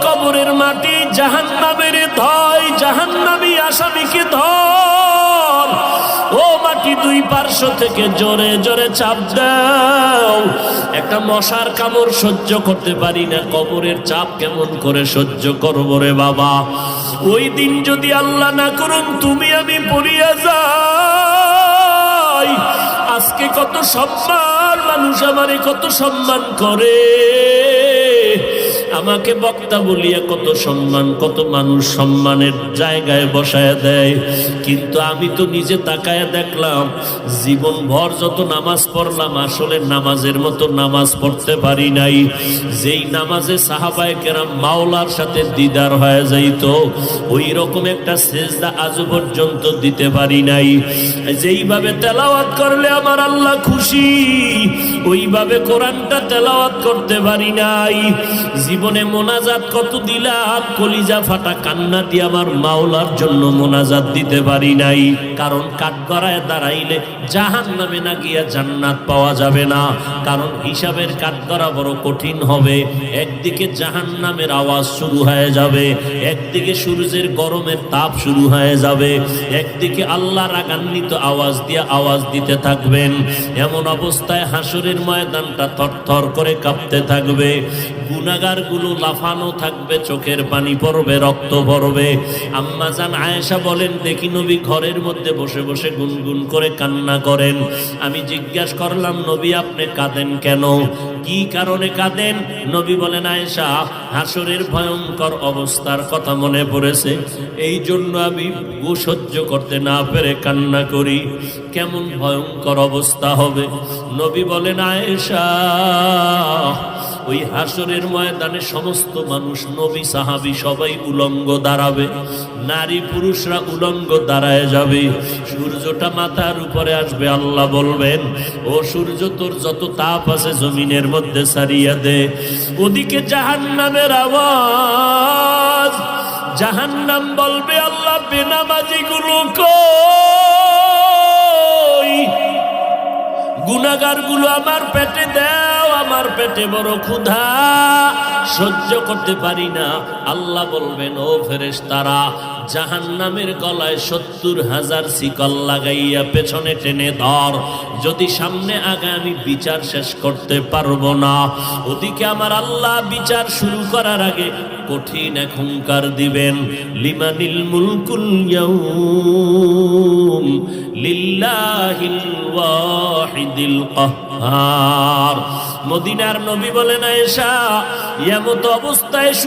কবরের মাটি জাহান্নামের ধয়, জাহান্নামী আসামিকে ধর। ও মাটি দুই পার্শ্ব থেকে জোরে জোরে চাপ দাও। একটা মশার কামড় সহ্য করতে পারি না, কবরের চাপ কেমন করে সহ্য করবো রে বাবা। ওই দিন যদি আল্লাহ না করুন তুমি আমি পড়িয়া যাই, আজকে কত সম্মান, মানুষ আমারে কত সম্মান করে, আমাকে বক্তা বলিয়া কত সম্মান, কত মানুষ সম্মানের জায়গায় বসায় দেয়। কিন্তু আমি তো নিজে তাকায়া দেখলাম, জীবন ভর যত নামাজ পড়লাম আসলে নামাজের মতো নামাজ পড়তে পারি নাই। যেই নামাজে সাহাবায়ে কেরাম মাওলার সাথে দিদার হয়ে যাইত, ওই রকম একটা সেজদা আজ পর্যন্ত দিতে পারি নাই। যেইভাবে তেলাওয়াত করলে আমার আল্লাহ খুশি, ওইভাবে কোরআনটা তেলাওয়াত করতে পারি নাই। জীবনে মোনাজাত কত দিলাম, কলিজা ফাটা কান্না দিয়ে আমার মাওলার জন্য মোনাজাত দিতে পারি নাই। কারণ কাঠগড়ায় দাঁড়াইলে জাহান্নামে না গিয়া জান্নাত পাওয়া যাবে না। কারণ হিসাবের কাঠগড়া বড় কঠিন হবে। একদিকে জাহান্নামের আওয়াজ শুরু হয়ে যাবে, একদিকে সূর্যের গরমের তাপ শুরু হয়ে যাবে, একদিকে আল্লাহ রাগান্বিত আওয়াজ দিয়ে আওয়াজ দিতে থাকবেন। এমন অবস্থায় হাসরের ময়দানটা থরথর করে কাঁপতে থাকবে, গুনাহগার গুলো লাফানো থাকবে, চোখের পানি পড়বে, রক্ত পড়বে। আম্মা জান আয়েশা বলেন, দেখি নবী ঘরের মধ্যে বসে বসে গুনগুন করে কান্না করেন। আমি জিজ্ঞাসা করলাম, নবী আপনি কাঁদেন কেন, কি কারণে কাঁদেন? নবী বলেন, আয়েশা হাসরের ভয়ঙ্কর অবস্থার কথা মনে পড়েছে, এই জন্য আমি সহ্য করতে না পেরে কান্না করি। কেমন ভয়ঙ্কর অবস্থা হবে? নবী বলেন, আয়েশা ওই হাসরের ময়দানে সমস্ত মানুষ, নবী সাহাবী সবাই উলঙ্গ দাঁড়াবে, নারী পুরুষরা উলঙ্গ দাঁড়ায় যাবে। সূর্যটা মাথার উপরে আসবে, আল্লাহ বলবেন, ও সূর্য তোর যত তাপ আছে জমিনের মধ্যে ছাড়িয়া দে। ওদিকে জাহান্নামের আওয়াজ, জাহান্নাম বলবে, আল্লাহ বেনামাজি গুলো কই, গুনাহগার গুলো আমার পেটে দাও, আমার পেটে বড় ক্ষুধা, সহ্য করতে পারি না। আল্লাহ বলবেন, ও ফেরেশতারা জাহান্নামের গলায় 70,000 শিকল লাগাইয়া পেছনে টেনে ধর, যদি সামনে আগে আমি বিচার শেষ করতে পারবো না। ওদিকে আমার আল্লাহ বিচার শুরু করার আগে কঠিন এক হুঙ্কার দিবেন, লিমানিল মুলকুল ইয়াউম লিল্লাহিল ওয়াহিদিল কাহ্হার। মদিনার নবী বলেন, আয়েশা এমত অবস্থায়